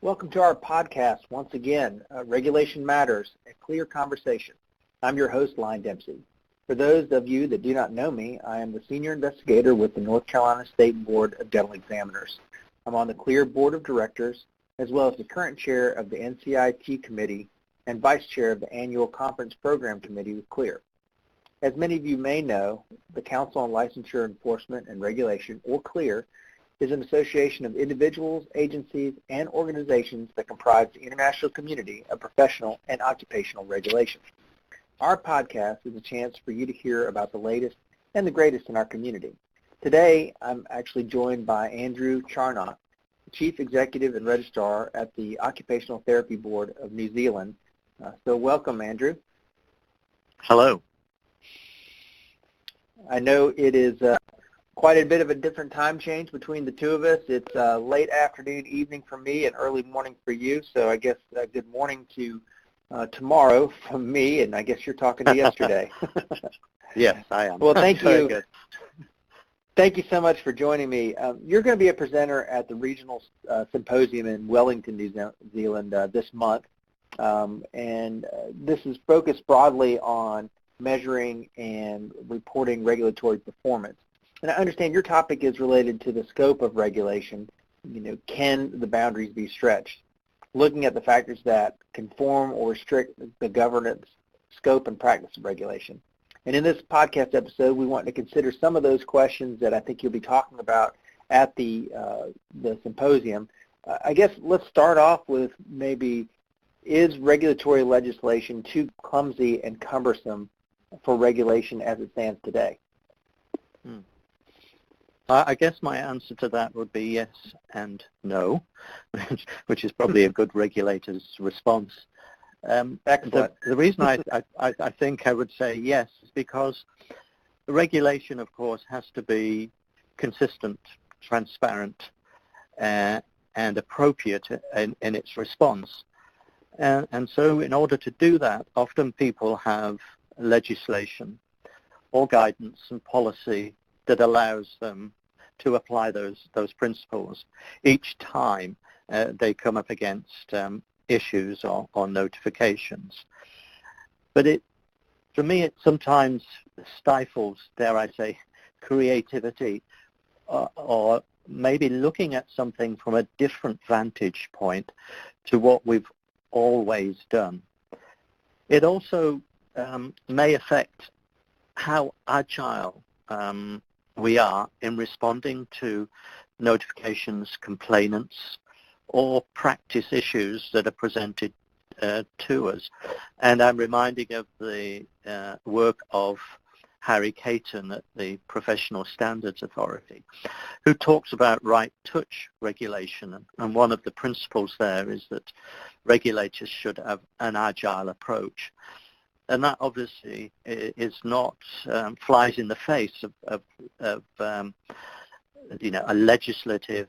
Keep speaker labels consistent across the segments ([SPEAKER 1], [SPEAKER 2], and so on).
[SPEAKER 1] Welcome to our podcast once again, Regulation Matters, a Clear Conversation. I'm your host, Lyon Dempsey. For those of you that do not know me, I am the Senior Investigator with the North Carolina State Board of Dental Examiners. I'm on the CLEAR Board of Directors, as well as the current Chair of the NCIT Committee and Vice Chair of the Annual Conference Program Committee with CLEAR. As many of you may know, the Council on Licensure Enforcement and Regulation, or CLEAR, is an association of individuals, agencies, and organizations that comprise the international community of professional and occupational regulation. Our podcast is a chance for you to hear about the latest and the greatest in our community. Today, I'm actually joined by Andrew Charnock, Chief Executive and Registrar at the Occupational Therapy Board of New Zealand. So welcome, Andrew.
[SPEAKER 2] Hello.
[SPEAKER 1] I know it is quite a bit of a different time change between the two of us. It's late afternoon, evening for me, and early morning for you. So I guess good morning to tomorrow from me, and I guess you're talking to yesterday.
[SPEAKER 2] Yes, I am.
[SPEAKER 1] Well, thank
[SPEAKER 2] Very
[SPEAKER 1] you.
[SPEAKER 2] Good.
[SPEAKER 1] Thank you so much for joining me. You're going to be a presenter at the Regional Symposium in Wellington, New Zealand this month, and this is focused broadly on measuring and reporting regulatory performance. And I understand your topic is related to the scope of regulation. Can the boundaries be stretched? Looking at the factors that conform or restrict the governance, scope, and practice of regulation. And in this podcast episode, we want to consider some of those questions that I think you'll be talking about at the symposium. I guess let's start off with maybe, is regulatory legislation too clumsy and cumbersome for regulation as it stands today?
[SPEAKER 2] I guess my answer to that would be yes and no, which is probably a good regulator's response. The reason I think I would say yes is because regulation, of course, has to be consistent, transparent, and appropriate in its response. And so in order to do that, often people have legislation or guidance and policy that allows them to apply those principles each time they come up against issues or notifications. But for me, it sometimes stifles, dare I say, creativity or maybe looking at something from a different vantage point to what we've always done. It also may affect how agile we are in responding to notifications, complainants, or practice issues that are presented to us. And I'm reminding of the work of Harry Caton at the Professional Standards Authority, who talks about right touch regulation. And one of the principles there is that regulators should have an agile approach. And that obviously is not flies in the face of a legislative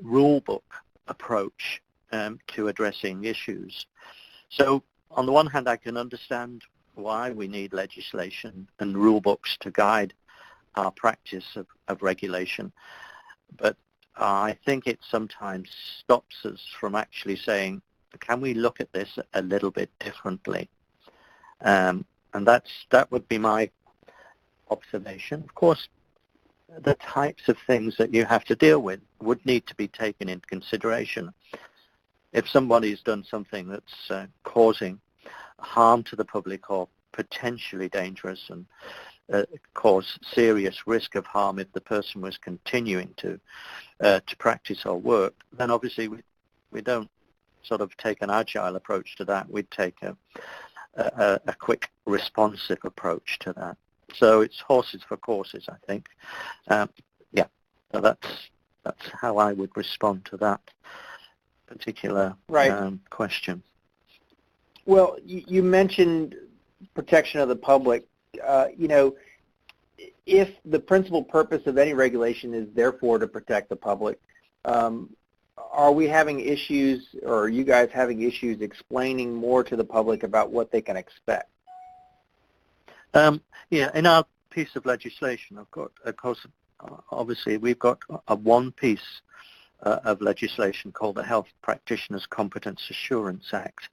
[SPEAKER 2] rule book approach to addressing issues. So on the one hand, I can understand why we need legislation and rule books to guide our practice of regulation, but I think it sometimes stops us from actually saying, can we look at this a little bit differently? And that would be my observation. Of course, the types of things that you have to deal with would need to be taken into consideration. If somebody's done something that's causing harm to the public or potentially dangerous and cause serious risk of harm if the person was continuing to practice or work, then obviously we don't sort of take an agile approach to that. We'd take a quick, responsive approach to that. So it's horses for courses, I think. So that's how I would respond to that particular question.
[SPEAKER 1] Well, you mentioned protection of the public. If the principal purpose of any regulation is therefore to protect the public, are we having issues, or are you guys having issues explaining more to the public about what they can expect?
[SPEAKER 2] In our piece of legislation, of course, obviously we've got a one piece of legislation called the Health Practitioners Competence Assurance Act,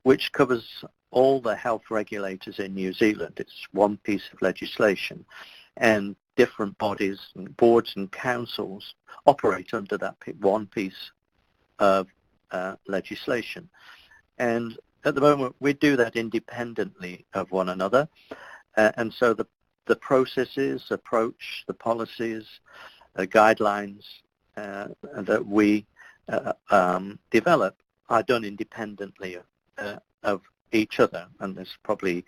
[SPEAKER 2] which covers all the health regulators in New Zealand. It's one piece of legislation, and different bodies, and boards and councils operate under that one piece of legislation. And at the moment, we do that independently of one another. And so the processes, approach, the policies, guidelines that we develop are done independently of each other. And there's probably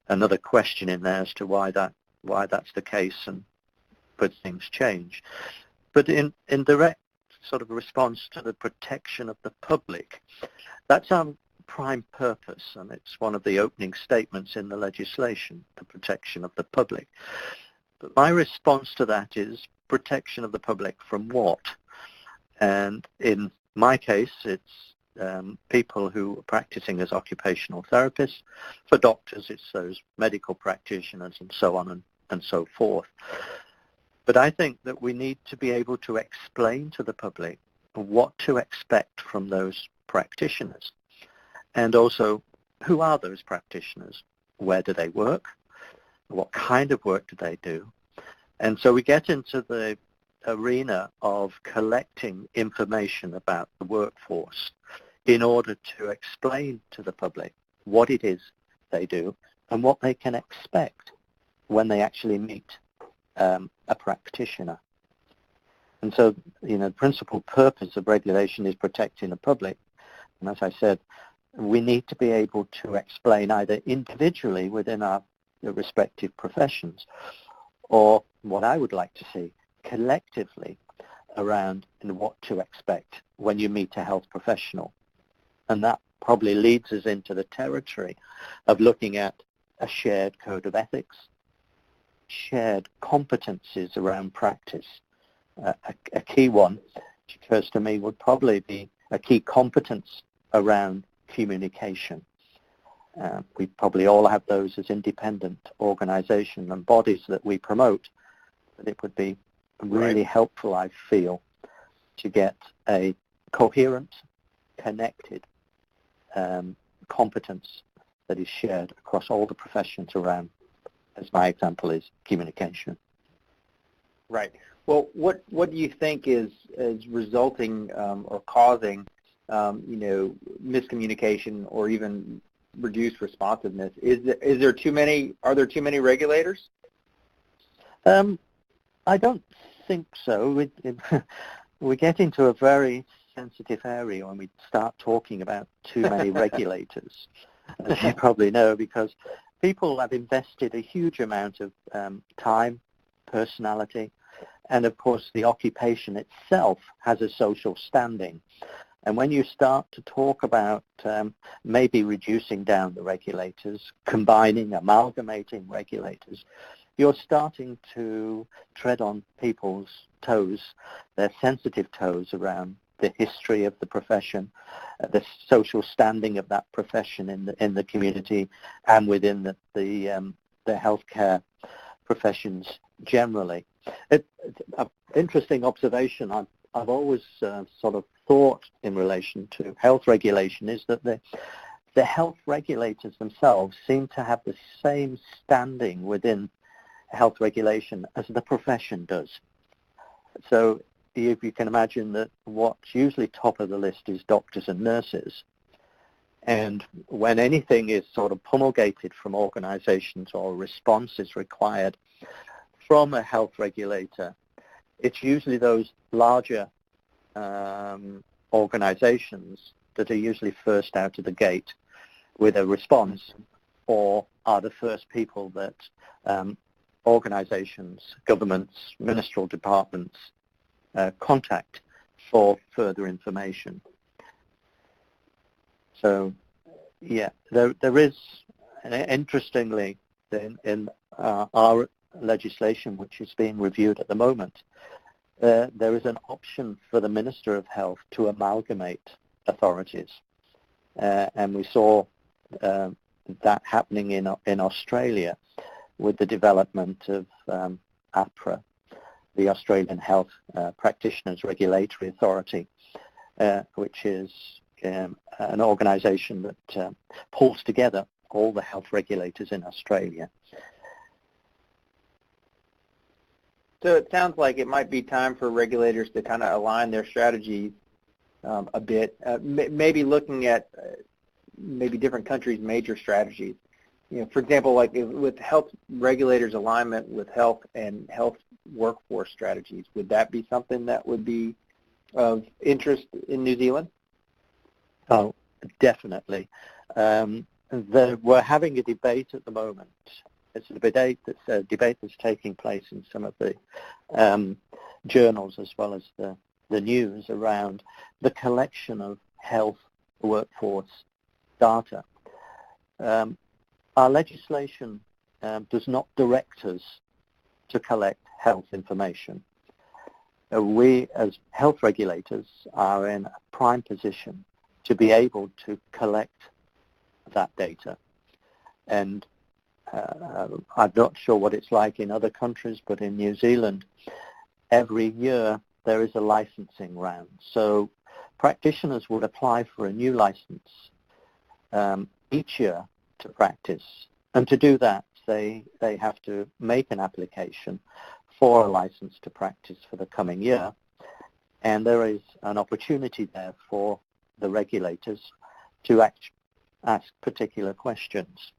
[SPEAKER 2] another question in there as to why that's the case and but things change. But in direct sort of response to the protection of the public, that's our prime purpose, and it's one of the opening statements in the legislation, the protection of the public. But my response to that is protection of the public from what? And in my case, it's people who are practicing as occupational therapists. For doctors, it's those medical practitioners and so on and so forth. But I think that we need to be able to explain to the public what to expect from those practitioners. And also, who are those practitioners? Where do they work? What kind of work do they do? And so we get into the arena of collecting information about the workforce in order to explain to the public what it is they do and what they can expect when they actually meet a practitioner. And so, the principal purpose of regulation is protecting the public. And as I said, we need to be able to explain either individually within our respective professions, or what I would like to see collectively around what to expect when you meet a health professional. And that probably leads us into the territory of looking at a shared code of ethics, shared competencies around practice. A key one, which occurs to me, would probably be a key competence around communication. We probably all have those as independent organizations and bodies that we promote, but it would be really helpful, I feel, to get a coherent, connected competence that is shared across all the professions around, as my example is, communication.
[SPEAKER 1] Right. Well, what do you think is resulting or causing miscommunication or even reduced responsiveness? Are there too many regulators?
[SPEAKER 2] I don't think so. We get into a very sensitive area when we start talking about too many regulators, as you probably know, because people have invested a huge amount of time, personality, and of course the occupation itself has a social standing. And when you start to talk about maybe reducing down the regulators, combining, amalgamating regulators, you're starting to tread on people's toes, their sensitive toes around the history of the profession, the social standing of that profession in the community and within the healthcare professions generally. Interesting observation I've always sort of thought in relation to health regulation is that the health regulators themselves seem to have the same standing within health regulation as the profession does. So if you can imagine that what's usually top of the list is doctors and nurses, and when anything is sort of promulgated from organizations or response is required from a health regulator, it's usually those larger organizations that are usually first out of the gate with a response, or are the first people that organizations, governments, ministerial departments contact for further information. So, yeah, there is, interestingly, in our legislation, which is being reviewed at the moment, there is an option for the Minister of Health to amalgamate authorities. And we saw that happening in Australia with the development of APRA the Australian Health Practitioners Regulatory Authority, which is an organisation that pulls together all the health regulators in Australia.
[SPEAKER 1] So it sounds like it might be time for regulators to kind of align their strategies a bit, maybe looking at maybe different countries' major strategies. For example, like with health regulators' alignment with health and health workforce strategies, would that be something that would be of interest in New Zealand?
[SPEAKER 2] Oh, definitely. We're having a debate at the moment. It's a debate that's taking place in some of the journals as well as the news around the collection of health workforce data. Our legislation does not direct us to collect health information. We, as health regulators, are in a prime position to be able to collect that data. And I'm not sure what it's like in other countries, but in New Zealand, every year there is a licensing round. So practitioners would apply for a new license each year to practice. And to do that, they have to make an application for a license to practice for the coming year. And there is an opportunity there for the regulators to ask particular questions.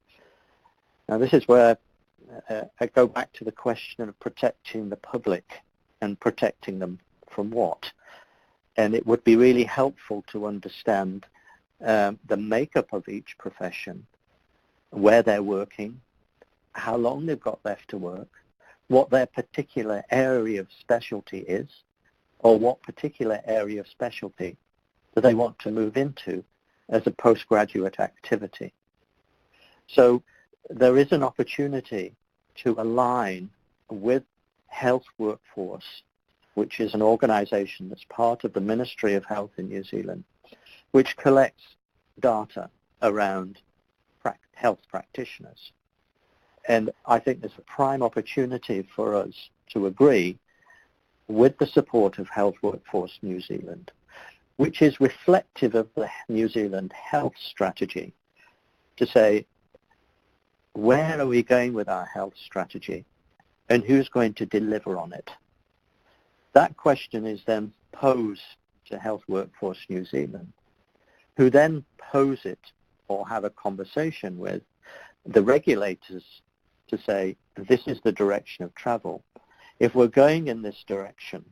[SPEAKER 2] Now, this is where I go back to the question of protecting the public and protecting them from what. And it would be really helpful to understand the makeup of each profession, where they're working, how long they've got left to work, what their particular area of specialty is, or what particular area of specialty that they want to move into as a postgraduate activity. So there is an opportunity to align with Health Workforce, which is an organisation that's part of the Ministry of Health in New Zealand, which collects data around health practitioners. And I think there's a prime opportunity for us to agree with the support of Health Workforce New Zealand, which is reflective of the New Zealand health strategy, to say, where are we going with our health strategy and who's going to deliver on it? That question is then posed to Health Workforce New Zealand, who then pose it or have a conversation with the regulators to say, this is the direction of travel. If we're going in this direction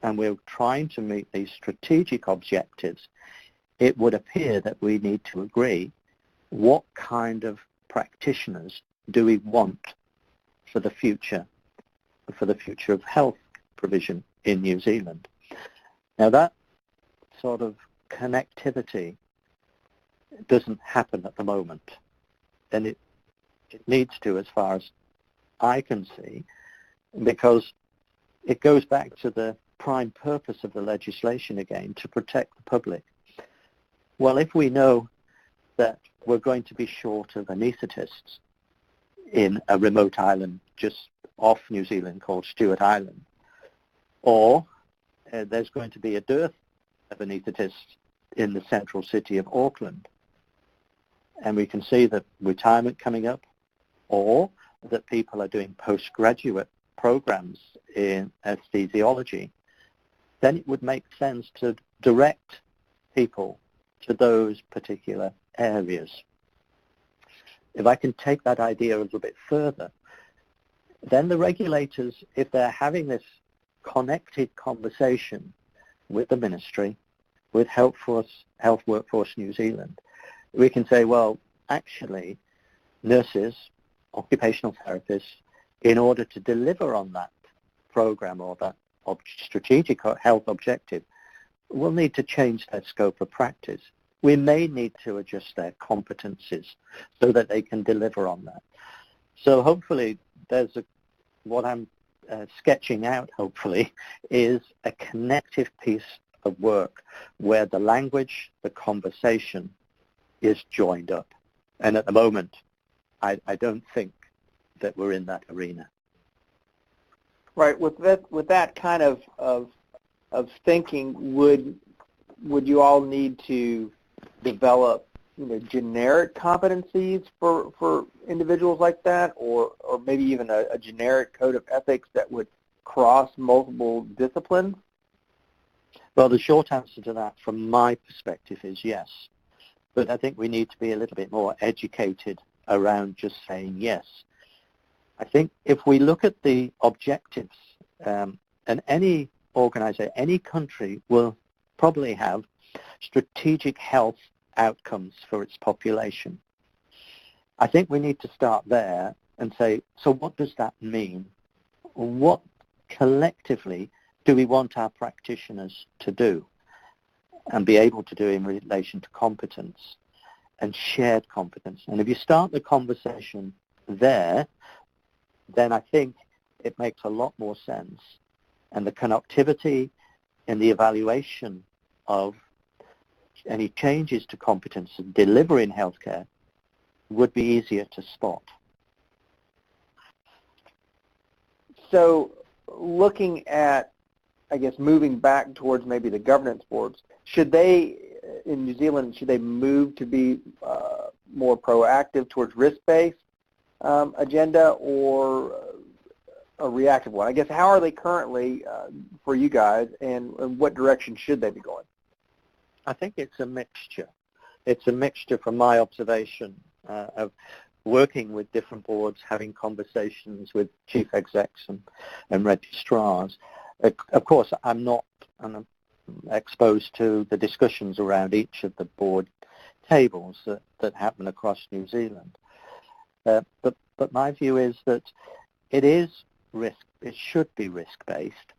[SPEAKER 2] and we're trying to meet these strategic objectives, it would appear that we need to agree what kind of practitioners do we want for the future of health provision in New Zealand. Now that sort of connectivity doesn't happen at the moment, and it needs to, as far as I can see, because it goes back to the prime purpose of the legislation again, to protect the public. Well, if we know that we're going to be short of anaesthetists in a remote island just off New Zealand called Stewart Island, or there's going to be a dearth of anaesthetists in the central city of Auckland, and we can see that retirement coming up, or that people are doing postgraduate programs in anesthesiology, then it would make sense to direct people to those particular areas. If I can take that idea a little bit further, then the regulators, if they're having this connected conversation with the ministry, with Health Workforce New Zealand, we can say, well, actually, nurses, occupational therapists, in order to deliver on that program or that strategic health objective, will need to change their scope of practice. We may need to adjust their competencies so that they can deliver on that. So hopefully what I'm sketching out, hopefully, is a connective piece of work where the language, the conversation is joined up. And at the moment, I don't think that we're in that arena.
[SPEAKER 1] Right. With that kind of thinking, would you all need to develop generic competencies for individuals like that, or maybe even a generic code of ethics that would cross multiple disciplines?
[SPEAKER 2] Well, the short answer to that from my perspective is yes. But I think we need to be a little bit more educated around just saying yes. I think if we look at the objectives, and any organization, any country will probably have strategic health outcomes for its population. I think we need to start there and say, so what does that mean? What collectively do we want our practitioners to do and be able to do in relation to competence and shared competence? And if you start the conversation there, then I think it makes a lot more sense. And the connectivity and the evaluation of any changes to competence and delivery in healthcare would be easier to spot.
[SPEAKER 1] So looking at, I guess, moving back towards maybe the governance boards, should they, in New Zealand, should they move to be more proactive towards risk-based agenda or a reactive one? I guess, how are they currently for you guys, and what direction should they be going?
[SPEAKER 2] I think it's a mixture. It's a mixture from my observation of working with different boards, having conversations with chief execs and registrars. Of course, I'm exposed to the discussions around each of the board tables that happen across New Zealand. But my view is that it is risk. It should be risk-based.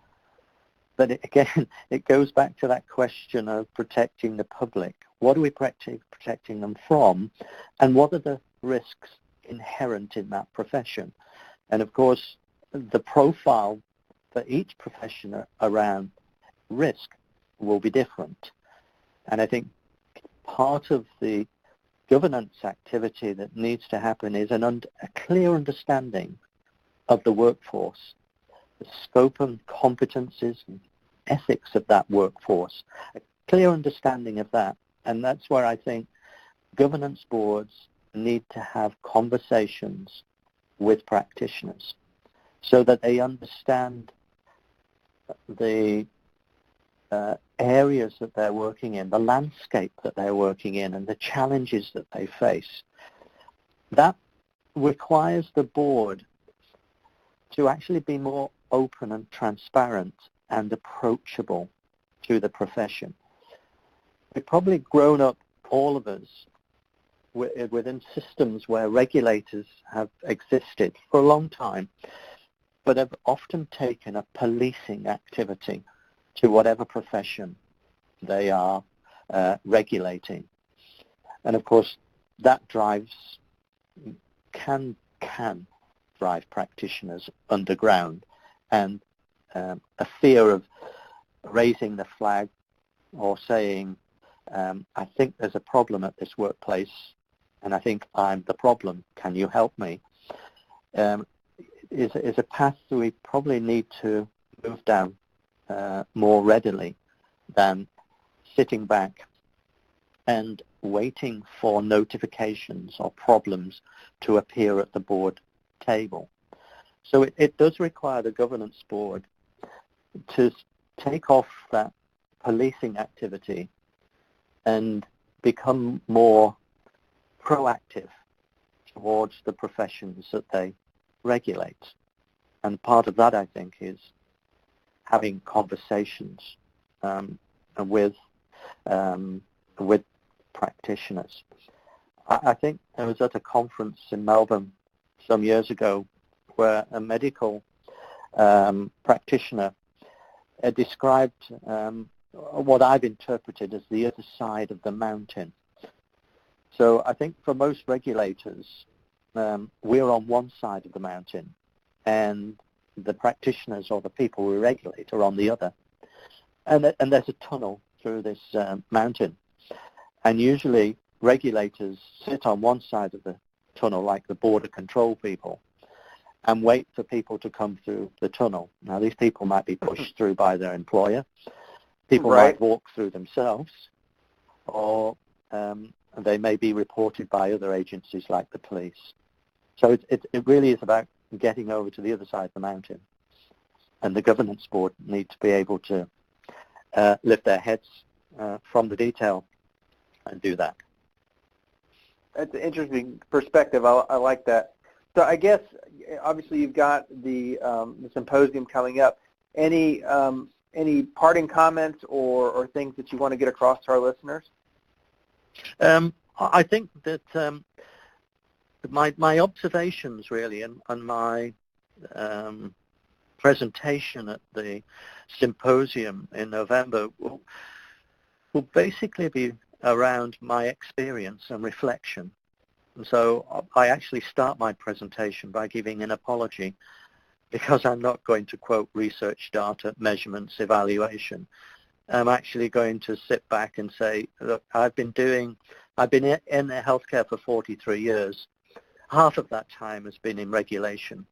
[SPEAKER 2] But it goes back to that question of protecting the public. What are we protecting them from? And what are the risks inherent in that profession? And of course, the profile for each profession around risk will be different. And I think part of the governance activity that needs to happen is a clear understanding of the workforce, the scope and competencies and ethics of that workforce, a clear understanding of that. And that's where I think governance boards need to have conversations with practitioners so that they understand the areas that they're working in, the landscape that they're working in, and the challenges that they face. That requires the board to actually be more open and transparent and approachable to the profession. We've probably grown up, all of us, within systems where regulators have existed for a long time, but have often taken a policing activity to whatever profession they are regulating. And of course, that can drive practitioners underground, and a fear of raising the flag or saying, I think there's a problem at this workplace, and I think I'm the problem, can you help me? Is a path that we probably need to move down more readily than sitting back and waiting for notifications or problems to appear at the board table. So it does require the governance board to take off that policing activity and become more proactive towards the professions that they regulate. And part of that, I think, is having conversations with practitioners. I think I was at a conference in Melbourne some years ago where a medical practitioner described what I've interpreted as the other side of the mountain. So I think for most regulators, we're on one side of the mountain, and the practitioners or the people we regulate are on the other. And there's a tunnel through this mountain. And usually regulators sit on one side of the tunnel like the border control people, and wait for people to come through the tunnel. Now, these people might be pushed through by their employer. People might walk through themselves, or they may be reported by other agencies like the police. So it really is about getting over to the other side of the mountain. And the governance board need to be able to lift their heads from the detail and do that.
[SPEAKER 1] That's an interesting perspective. I like that. So I guess, obviously, you've got the symposium coming up. Any parting comments or things that you want to get across to our listeners?
[SPEAKER 2] I think that my observations, really, and my presentation at the symposium in November will basically be around my experience and reflection. And so I actually start my presentation by giving an apology, because I'm not going to quote research data, measurements, evaluation. I'm actually going to sit back and say, look, I've been in healthcare for 43 years. Half of that time has been in regulation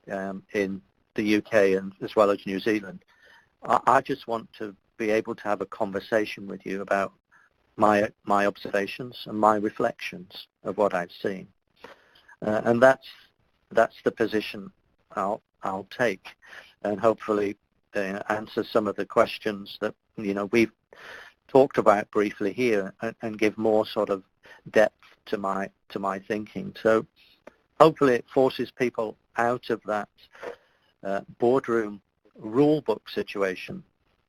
[SPEAKER 2] in the UK and as well as New Zealand. I just want to be able to have a conversation with you about my observations and my reflections of what I've seen, and that's the position I'll take, and hopefully answer some of the questions that we've talked about briefly here, and give more sort of depth to my thinking. So hopefully it forces people out of that boardroom rule book situation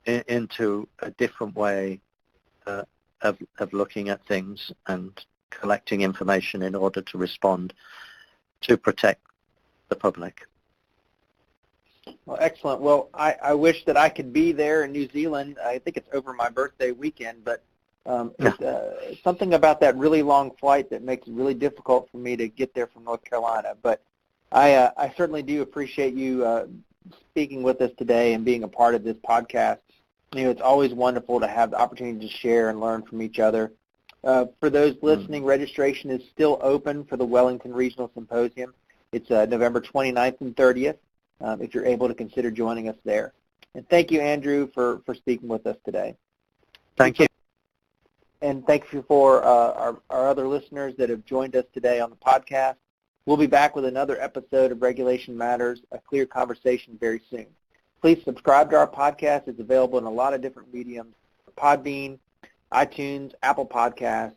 [SPEAKER 2] into a different way of looking at things and collecting information in order to respond to protect the public.
[SPEAKER 1] Well, excellent. Well, I wish that I could be there in New Zealand. I think it's over my birthday weekend, but it's something about that really long flight that makes it really difficult for me to get there from North Carolina. But I certainly do appreciate you speaking with us today and being a part of this podcast. It's always wonderful to have the opportunity to share and learn from each other. For those listening, registration is still open for the Wellington Regional Symposium. It's November 29th and 30th, if you're able to consider joining us there. And thank you, Andrew, for speaking with us today.
[SPEAKER 2] Thank you.
[SPEAKER 1] And thank you for our other listeners that have joined us today on the podcast. We'll be back with another episode of Regulation Matters, a clear conversation, very soon. Please subscribe to our podcast. It's available in a lot of different mediums: Podbean, iTunes, Apple Podcasts,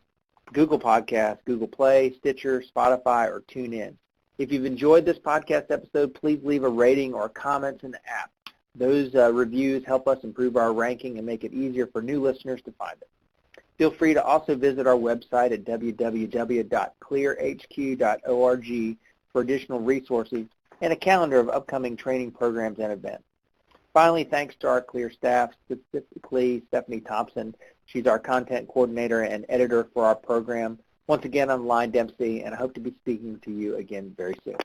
[SPEAKER 1] Google Podcasts, Google Play, Stitcher, Spotify, or TuneIn. If you've enjoyed this podcast episode, please leave a rating or comments in the app. Those reviews help us improve our ranking and make it easier for new listeners to find it. Feel free to also visit our website at www.clearhq.org for additional resources and a calendar of upcoming training programs and events. Finally, thanks to our CLEAR staff, specifically Stephanie Thompson. She's our content coordinator and editor for our program. Once again, I'm Lyon Dempsey, and I hope to be speaking to you again very soon.